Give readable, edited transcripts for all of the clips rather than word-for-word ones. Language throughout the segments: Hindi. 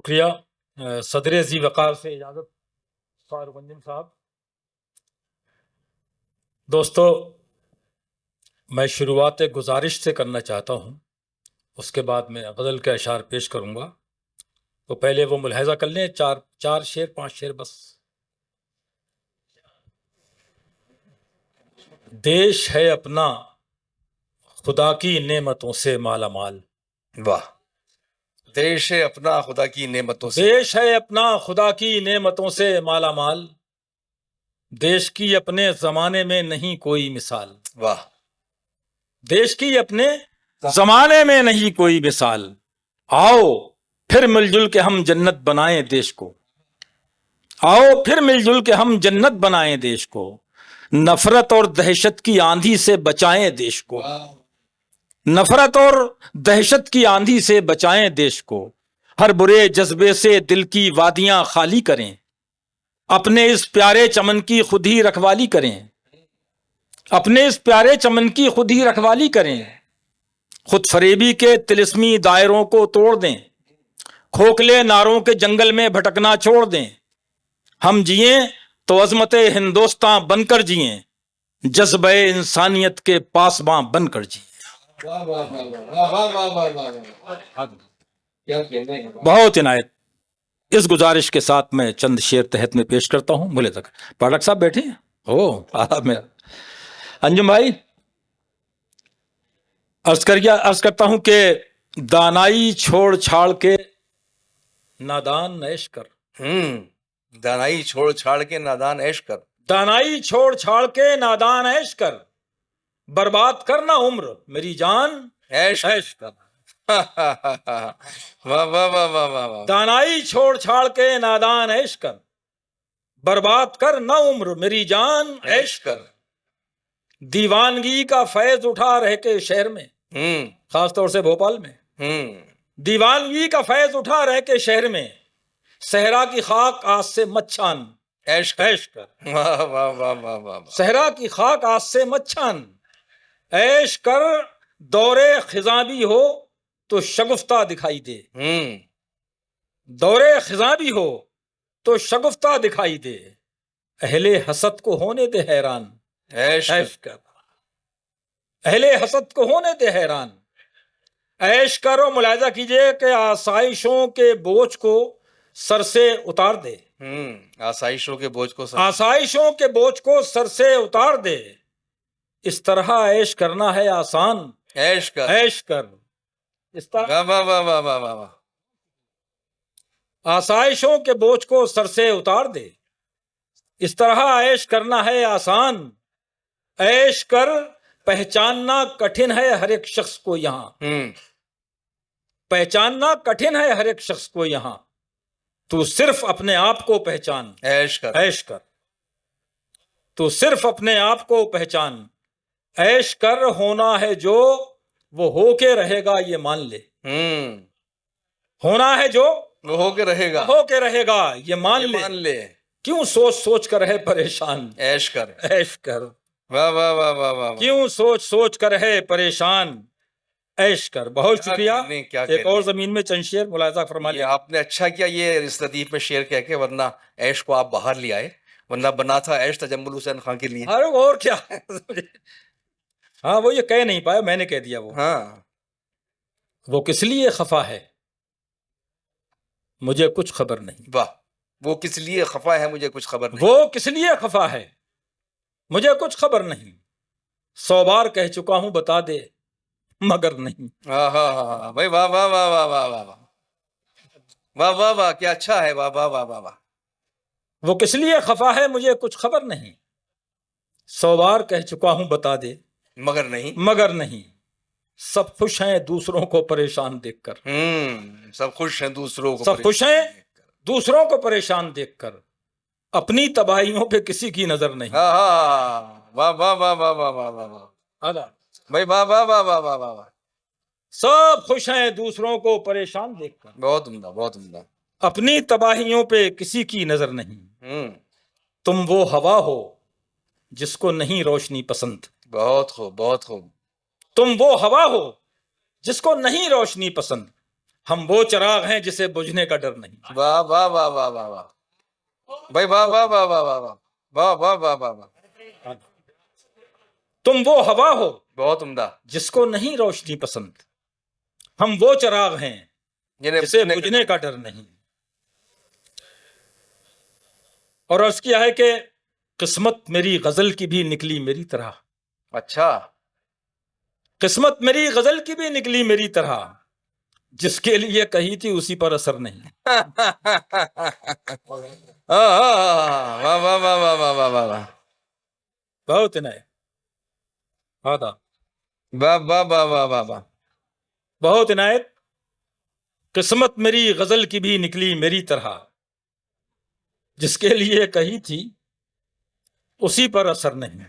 शुक्रिया सदर जी वक़ार से इजाज़त फारूक अंजुम साहब। दोस्तों, मैं शुरुआत एक गुजारिश से करना चाहता हूँ, उसके बाद मैं गज़ल के अशार पेश करूँगा। तो पहले वो मुलाहिज़ा कर लें, चार शेर 5 शेर बस। देश है अपना खुदा की नेमतों से माला माल। वाह। देश है अपना खुदा की नेमतों से, देश है अपना खुदा की नेमतों से माला माल। देश की अपने ज़माने में नहीं कोई मिसाल। वाह। देश की अपने ज़माने में नहीं कोई मिसाल। आओ फिर मिलजुल के हम जन्नत बनाएं देश को। आओ फिर मिलजुल के हम जन्नत बनाएं देश को। नफरत और दहशत की आंधी से बचाएं देश को। नफरत और दहशत की आंधी से बचाएं देश को। हर बुरे जज्बे से दिल की वादियां खाली करें। अपने इस प्यारे चमन की खुद ही रखवाली करें। अपने इस प्यारे चमन की खुद ही रखवाली करें। खुद फरेबी के तिलिस्मी दायरों को तोड़ दें। खोखले नारों के जंगल में भटकना छोड़ दें। हम जिए तो अजमते हिंदुस्तान बनकर जिए। जज्बे इंसानियत के पासबां बनकर जिए। बहुत इनायत। इस गुजारिश के साथ मैं चंद शेर तहत में पेश करता हूं। मुले तक पाठक साहब बैठे हैं। आला मेरा अंजुम भाई, अर्ज करता हूं कि दानाई छोड़ छाड़ के नादान ऐश कर। दानाई छोड़ छाड़ के नादान ऐश कर। दानाई छोड़ छाड़ के नादान ऐश कर। बर्बाद करना उम्र मेरी जान ऐश कर। वाह वाह वाह वाह वाह। दानाई छोड़ छाड़ के नादान ऐश कर। बर्बाद कर न उम्र मेरी जान ऐश कर। दीवानगी का फैज उठा रह के शहर में, खासतौर से भोपाल में। दीवानगी का फैज उठा रह के शहर में। सहरा की खाक आज से मत छान ऐश कर। वाह वाह वाह वाह वाह। सहरा की खाक आज से मत छान ऐश कर। दौरे खिज़ां भी हो तो शगुफ्ता दिखाई दे। दौरे खिज़ां भी हो तो शगुफ्ता दिखाई दे। अहले हसद को होने दे हैरान ऐश कर। अहले हसद को होने दे हैरान ऐश कर। और मुलाहिजा कीजिए कि आसाइशों के बोझ को सर से उतार दे। आसाइशों के बोझ को आसाइशों के बोझ को सर से उतार दे। इस तरह ऐश करना है आसान ऐश कर। इस तरह वाह वाह वाह वाह वाह वाह वाह। आसाइशों के बोझ को सर से उतार दे। इस तरह ऐश करना है आसान ऐश कर। पहचानना कठिन है हर एक शख्स को यहाँ। पहचानना कठिन है हर एक शख्स को यहाँ। तू सिर्फ अपने आप को पहचान ऐश कर। तू सिर्फ अपने आप को पहचान ऐश कर। होना है जो वो होके रहेगा ये मान ले। होना है जो वो होके रहेगा ये मान ले। क्यों सोच सोच कर है परेशान ऐश कर। वाह वाह वाह वाह वाह। क्यों सोच सोच कर है परेशान ऐश कर। बहुत शुक्रिया। एक और जमीन में चंद शेर मुलाहिजा फरमा लिया आपने। अच्छा किया ये इस लतीफ में शेर कह के, वरना ऐश को आप बाहर ले आए। वरना बना था ऐश तजम्मुल हुसैन खान के लिए। अरे और क्या। हाँ, वो ये कह नहीं पाया, मैंने कह दिया। वो किस लिए खफा है मुझे कुछ खबर नहीं। वाह। वो किस लिए खफा है मुझे कुछ खबर नहीं। वो किस लिए खफा है मुझे कुछ खबर नहीं। 100 बार कह चुका हूं बता दे मगर नहीं। भाई वाह वाह वाह वाह वाह वाह वाह वाह वाह। क्या अच्छा है। वाह वाह वाह वाह वाह। वो किस लिए खफा है मुझे कुछ खबर नहीं। 100 बार कह चुका हूं बता दे मगर नहीं। सब खुश हैं दूसरों को परेशान देखकर। सब खुश हैं दूसरों को परेशान देखकर। अपनी तबाहियों पे किसी की नजर नहीं। वाह वाह वाह वाह वाह वाह वाह भाई वाह वाह वाह वाह वाह वाह। सब खुश हैं दूसरों को परेशान देखकर। बहुत उम्दा बहुत उम्दा। अपनी तबाहियों पे किसी की नजर नहीं। तुम वो हवा हो जिसको नहीं रोशनी पसंद। बहुत खूब बहुत खूब। तुम वो हवा हो जिसको नहीं रोशनी पसंद। हम वो चिराग हैं जिसे बुझने का डर नहीं। वाह वाह वाह वाह वाह वाह भाई, वाह वाह वाह वाह वाह वाह वाह वाह वाह वाह वाह, तुम वो हवा हो बहुत उम्दा। जिसको नहीं रोशनी पसंद, हम वो चिराग हैं जिन्हें जिसे बुझने का डर नहीं। और अर्ज किया है कि किस्मत मेरी गजल की भी निकली मेरी तरह, अच्छा, किस्मत मेरी गजल की भी निकली मेरी तरह, जिसके लिए कही थी उसी पर असर नहीं। वाह वाह वाह वाह वाह वाह वाह वाह वाह बहुत इनायत, आदा, वाह वाह वाह वाह वाह वाह, बहुत इनायत। किस्मत मेरी गजल की भी निकली मेरी तरह, जिसके लिए कही थी उसी पर असर नहीं।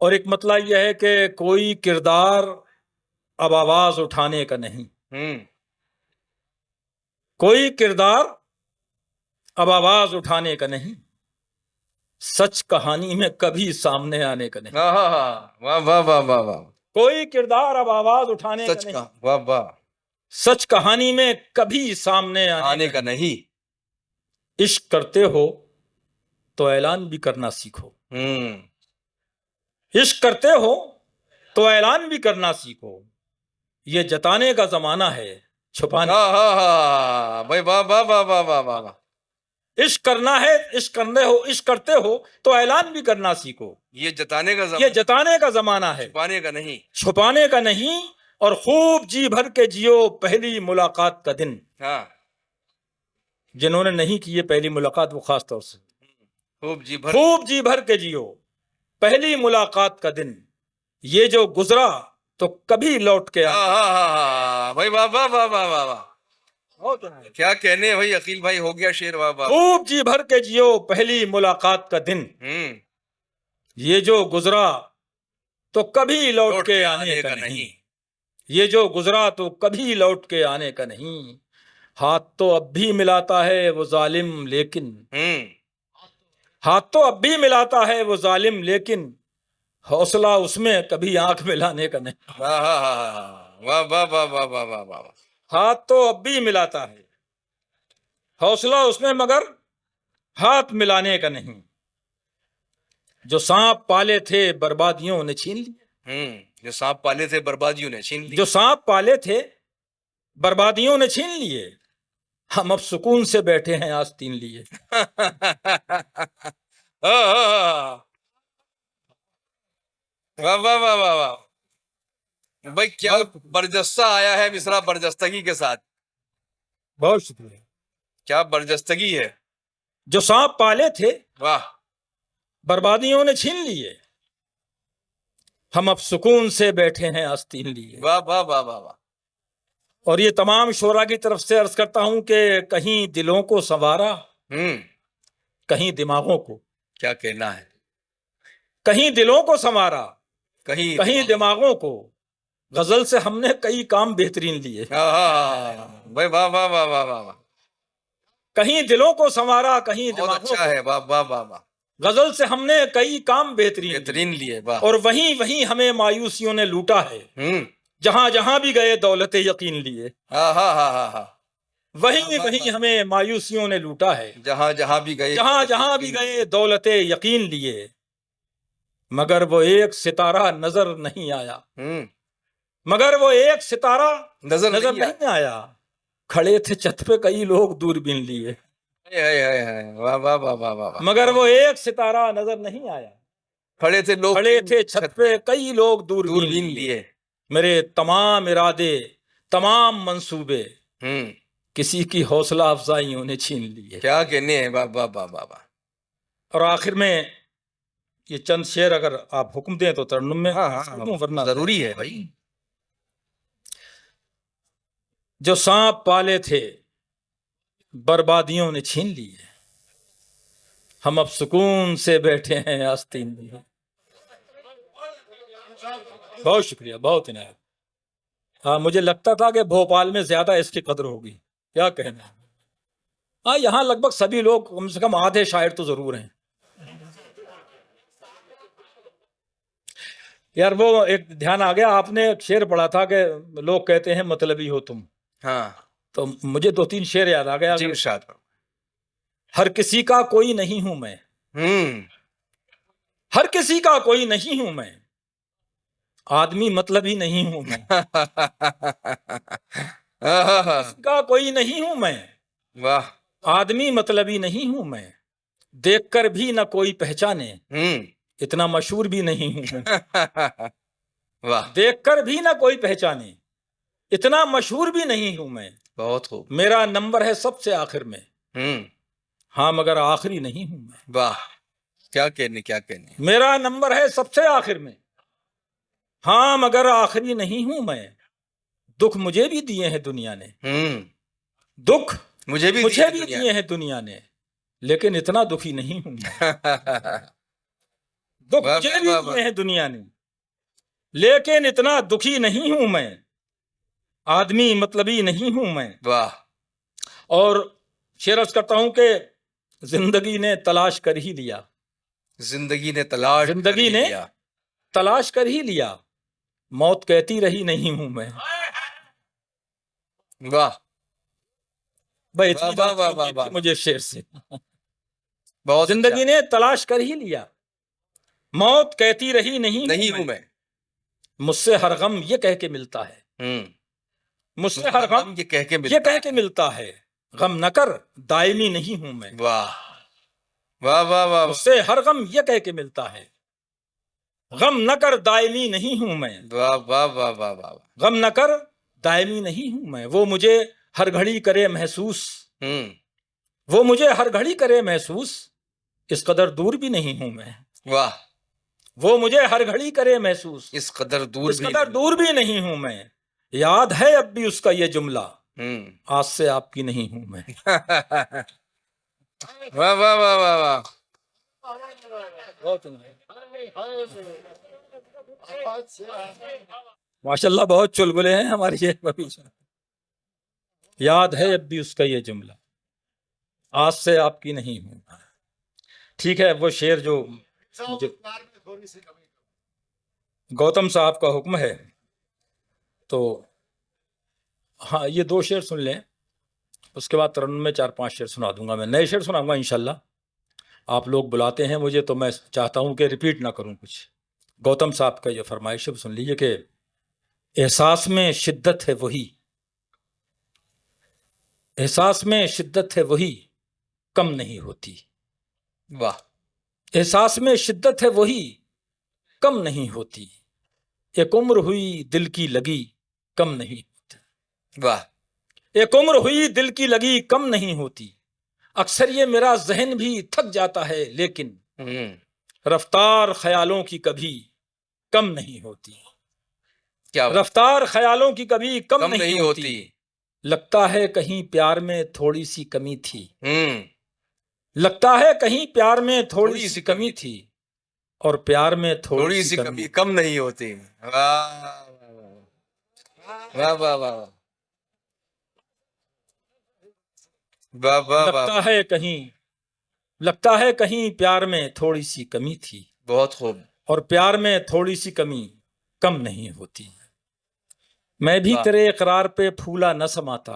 और एक मतलब यह है कि कोई किरदार अब आवाज उठाने का नहीं, कोई किरदार अब आवाज उठाने का नहीं, सच कहानी में कभी सामने आने का नहीं। वाह वाह वाह वाह वाह, कोई किरदार अब आवाज उठाने सच का का, नहीं, वाह वाह, सच कहानी में कभी सामने आने का नहीं। इश्क करते हो तो ऐलान भी करना सीखो, इश्क करते हो तो ऐलान भी करना सीखो, ये जताने का जमाना है छुपाने। भाई वाह वाह वाह वाह वाह वाह वाह, इश्क करना है, इश्क करने हो, इश्क करते हो तो ऐलान भी करना सीखो, ये जताने का ये जताने का जमाना है छुपाने का नहीं। छुपाने का नहीं। और खूब जी भर के जियो पहली मुलाकात का दिन, हाँ, जिन्होंने नहीं की है पहली मुलाकात वो खास तौर से, खूब जी भर के जियो पहली मुलाकात का दिन, ये जो गुजरा तो कभी लौट के भाई वाह वाह वाह वाह वाह वाह, क्या कहने भाई, अकील भाई हो गया शेर, वाह वाह। खूब जी भर के जियो पहली मुलाकात का दिन, ये जो गुजरा तो कभी लौट के आने का नहीं, ये जो गुजरा तो कभी लौट के आने का नहीं। हाथ तो अब भी मिलाता है वो जालिम लेकिन, हाथ तो अब भी मिलाता है वो जालिम लेकिन, हौसला उसमें कभी आंख मिलाने का नहीं। वाह वाह वाह वाह वाह वाह वाह वाह, हाथ तो अब भी मिलाता है, हौसला उसमें मगर हाथ मिलाने का नहीं। जो सांप पाले थे बर्बादियों ने छीन लिए, जो सांप पाले थे बर्बादियों ने छीन लिए, जो सांप पाले थे बर्बादियों ने छीन लिए, हम अब सुकून से बैठे हैं आस्तीन लिए। वाह वाह वाह वाह वाह भाई, क्या बरजस्ता आया है मिसरा बरजस्तगी के साथ। बहुत शुक्रिया। क्या बरजस्तगी है। जो सांप पाले थे वाह, बर्बादियों ने छीन लिए, हम अब सुकून से बैठे हैं आस्तीन लिए। वाह वाह वाह वाह वाह। और ये तमाम शोरा की तरफ से अर्ज करता हूं कि कहीं दिलों को संवारा, कहीं दिमागों को, क्या कहना है, कहीं दिलों को संवारा, कहीं दिमागों को, गजल से हमने कई काम बेहतरीन लिए। भाई वाह वाह वाह वाह वाह वाह, कहीं दिलों को संवारा, कहीं बहुत दिमागों अच्छा है, वाह वाह वाह वाह, गजल से हमने कई काम बेहतरीन लिए, वाह। और वहीं वहीं हमें मायूसियों ने लूटा है, जहां जहां भी गए दौलत यकीन लिए। वहीं वहीं हमें मायूसियों ने लूटा है, जहां जहां भी गए दौलत यकीन लिए, मगर वो एक सितारा नजर नहीं आया, मगर वो एक सितारा नजर नहीं आया। खड़े थे छत पे कई लोग दूरबीन लिए, वाह वाह वाह वाह वाह, मगर वो एक सितारा नजर नहीं आया। खड़े थे छत पे कई लोग दूरबीन लिए। मेरे तमाम इरादे, तमाम मंसूबे किसी की हौसला अफजाइयों ने छीन लिए। क्या कहने हैं, वाह वाह वाह वाह वाह। और आखिर में ये चंद शेर अगर आप हुक्म दें तो तरन्नुम में, वरना जरूरी है भाई। जो सांप पाले थे बर्बादियों ने छीन लिए, हम अब सुकून से बैठे हैं आस्तीन में। बहुत शुक्रिया, बहुत इनायत। हाँ, मुझे लगता था कि भोपाल में ज्यादा इसकी कदर होगी, क्या कहना है। हाँ, यहाँ लगभग सभी लोग, कम से कम आधे शायर तो जरूर हैं। यार वो एक ध्यान आ गया, आपने एक शेर पढ़ा था कि लोग कहते हैं मतलबी हो तुम, हाँ तो मुझे 2-3 शेर याद आ गया। जी इरशाद। हर किसी का कोई नहीं हूं मैं, हर किसी का कोई नहीं हूं मैं, आदमी मतलबी नहीं हूं मैं। का कोई नहीं हूं मैं, वाह। आदमी मतलबी नहीं हूं मैं, देखकर भी ना कोई पहचाने, इतना मशहूर भी नहीं हूं मैं। वाह, देखकर भी ना कोई पहचाने, इतना मशहूर भी नहीं हूं मैं। बहुत खूब। मेरा नंबर है सबसे आखिर में, हम्म, हाँ मगर आखिरी नहीं हूं मैं। वाह, क्या कहने, क्या कहने। मेरा नंबर है सबसे आखिर में, हाँ मगर आखिरी नहीं हूं मैं। दुख मुझे भी दिए हैं दुनिया ने, दुख मुझे भी दिए हैं दुनिया ने, लेकिन इतना दुखी नहीं हूं मैं। दुख वाह, मुझे वाह, भी वाह, दिए हैं दुनिया ने, लेकिन इतना दुखी नहीं हूं मैं, आदमी मतलबी नहीं हूं मैं। वाह। और शेर अर्ज करता हूं कि जिंदगी ने तलाश कर ही लिया, जिंदगी ने तलाश कर जिंदगी ही ने लिया। तलाश कर ही लिया, मौत कहती रही नहीं हूं मैं। वाह, भाई वाह, इतनी वाह, बात वाह, क्यों वाह, की थी वाह, मुझे शेर से। बहुत अच्छा। जिंदगी ने तलाश कर ही लिया, मौत कहती रही नहीं नहीं हूं हूं मैं। मैं। मुझसे हर गम ये कह के मिलता है, मुझसे हर गम ये कह के ये मिलता कह के मिलता है, गम न कर दायमी नहीं हूं मैं। वाह, वाह, वाह, वाह, मुझसे हर गम ये कह के मिलता है, गम न कर दायमी नहीं हूं मैं। वाह, वाह, वाह, वाह, वाह। गम न कर दायमी नहीं हूं मैं। वो मुझे हर घड़ी करे महसूस, वो मुझे हर घड़ी करे महसूस, इस कदर दूर भी नहीं हूं मैं। वाह, वो मुझे हर घड़ी करे महसूस, इस कदर दूर इस भी कदर दूर भी नहीं हूं मैं। याद है अब भी उसका ये जुमला, आज से आपकी नहीं हूं मैं। वाह, वाह, वाह, वाह, वाह। माशाल्लाह बहुत चुलबुले हैं हमारे शेख बबी। याद है अब भी उसका ये जुमला, आज से आपकी नहीं हूं। ठीक है, वो शेर जो मुझे गौतम साहब का हुक्म है, तो हाँ ये 2 शेर सुन लें, उसके बाद तरन्नुम में 4-5 शेर सुना दूंगा। मैं नए शेर सुनाऊंगा इंशाल्लाह। आप लोग बुलाते हैं मुझे तो मैं चाहता हूं कि रिपीट ना करूं कुछ। गौतम साहब का ये फरमाइश है, सुन लीजिए कि एहसास में शिद्दत है वही, एहसास में शिद्दत है वही, कम नहीं होती। वाह, एहसास में शिद्दत है वही, कम नहीं होती। एक उम्र हुई दिल की लगी, कम नहीं होती। वाह, एक उम्र हुई दिल की लगी, कम नहीं होती। अक्सर ये मेरा जहन भी थक जाता है, लेकिन रफ्तार ख्यालों की कभी कम नहीं होती। क्या बात। रफ्तार ख्यालों की कभी कम कम नहीं होती। लगता है कहीं प्यार में थोड़ी सी कमी थी, लगता है कहीं प्यार में थोड़ी सी कमी थी, और प्यार में थोड़ी सी कमी कम नहीं होती। वाह, वाह, वाह, वाह, वाह, वाह, लगता है कहीं, लगता है कहीं प्यार में थोड़ी सी कमी थी, बहुत खूब। और प्यार में थोड़ी सी कमी कम नहीं होती। मैं भी तेरे इकरार पे फूला न समाता,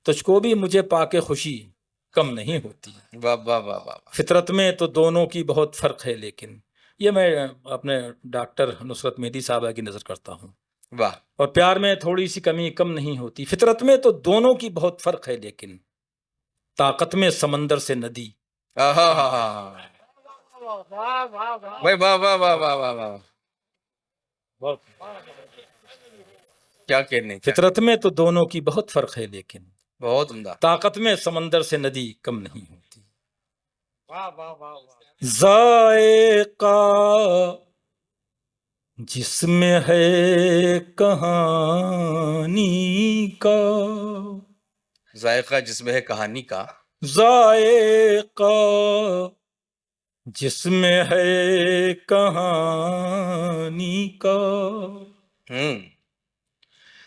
तुझको भी मुझे पाके खुशी कम नहीं होती। वाह, वाह, वाह, वाह। फितरत में तो दोनों की बहुत फर्क है, लेकिन ये मैं अपने डॉक्टर नुसरत मेहदी साहबा की नजर करता हूँ। वाह, और प्यार में थोड़ी सी कमी कम नहीं होती, फितरत में तो दोनों की बहुत फर्क है, लेकिन ताकत में समंदर से नदी। भाई, वाह, वाह, वाह, वाह, वाह, वाह। क्या कहने, फितरत में तो दोनों की बहुत फर्क है, लेकिन बहुत उम्दा। ताकत में समंदर से नदी कम नहीं होती। जायका जिसमें है कहानी का, जायका जिसमें है कहानी का, जायका जिसमें है कहानी का,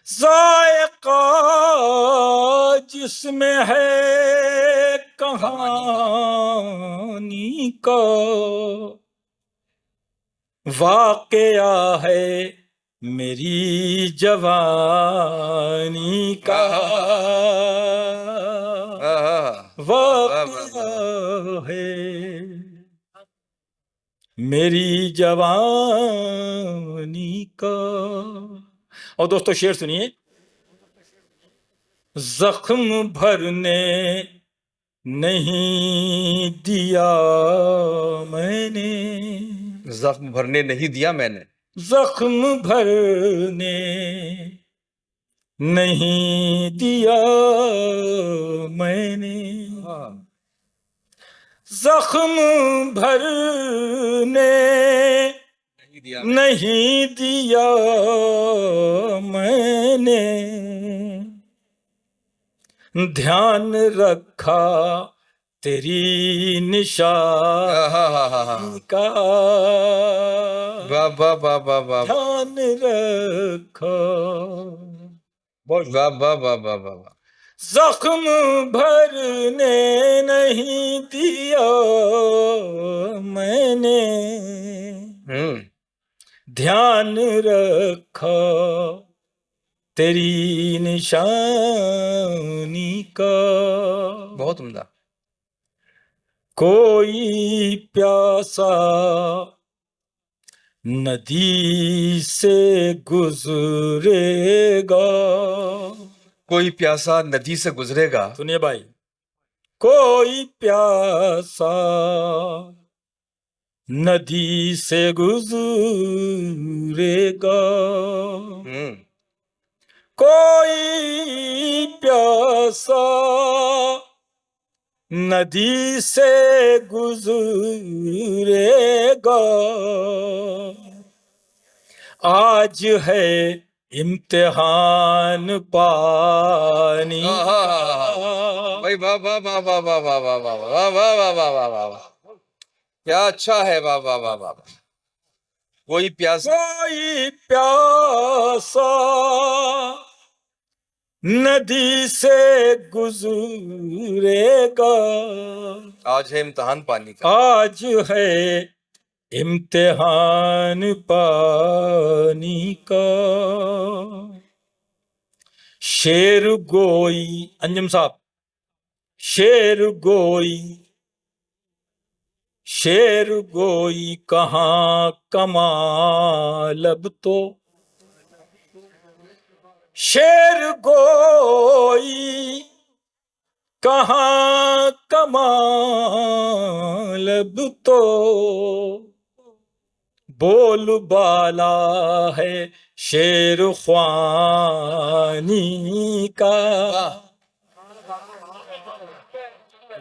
जायका जिसमें है कहानी का, वाकया है मेरी जवानी का, वाकया है मेरी जवानी का। और दोस्तों शेर सुनिए। जख्म भरने नहीं दिया मैंने, जख्म भरने नहीं दिया मैंने, जख्म भरने नहीं दिया मैंने, जख्म भरने नहीं दिया नहीं दिया मैंने, ध्यान रखा तेरी निशानी का, वाह वाह वाह वाह वाह ध्यान रखा। वाह वाह वाह वाह वाह वाह। जख्म भरने नहीं दिया मैंने, ध्यान रखा तेरी निशानी का। बहुत उम्दा। कोई प्यासा नदी से गुजरेगा, कोई प्यासा नदी से गुजरेगा, सुनिए भाई, कोई प्यासा नदी से गुजरेगा, कोई प्यासा नदी से गुजरेगा, आज है इम्तिहान पानी का। भाई वाह वाह वाह वाह वाह वाह वाह वाह वाह वाह वाह वाह वाह वाह वाह, क्या अच्छा है, वाह वाह वाह वाह वाह। कोई प्यासा नदी से गुजरेगा, आज है इम्तिहान पानी का, आज है इम्तिहान पानी का। शेर गोई, अंजुम साहब, शेर गोई कहाँ कमाल अब तो, शेर गोई कहाँ कमाल अब तो, बोल बाला है शेर ख्वानी का।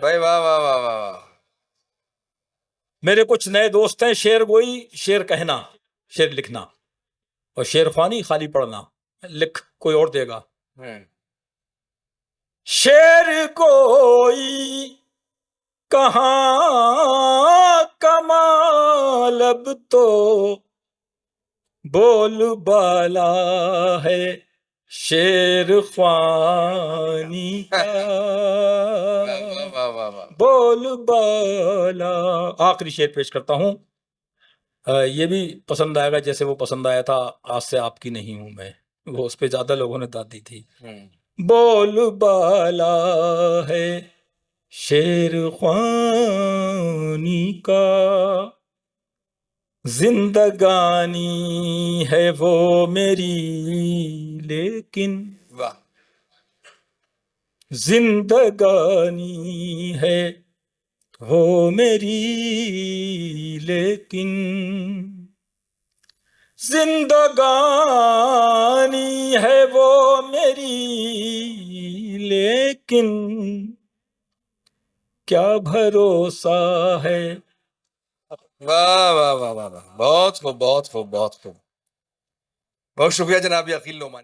भाई वाह वाह वाह वाह वाह। मेरे कुछ नए दोस्त हैं, शेर गोई शेर कहना, शेर लिखना, और शेर ख्वानी खाली पढ़ना, लिख कोई और देगा। शेर गोई कहाँ कमाल अब तो, बोल बाला है शेर ख्वानी का, बोल बाला। आखिरी शेर पेश करता हूं, ये भी पसंद आएगा जैसे वो पसंद आया था आज से आपकी नहीं हूं मैं, वो उस पे ज्यादा लोगों ने दाद दी थी। बोल बाला है शेर ख्वानी का, जिंदगानी है वो मेरी लेकिन, वाह, जिंदगानी है वो मेरी लेकिन, जिंदगानी है वो मेरी लेकिन, क्या भरोसा है। वाह वाह वाह वाह वाह, बहुत खूब बहुत खूब बहुत खूब। बहुत शुक्रिया जनाब अकील लोमानी।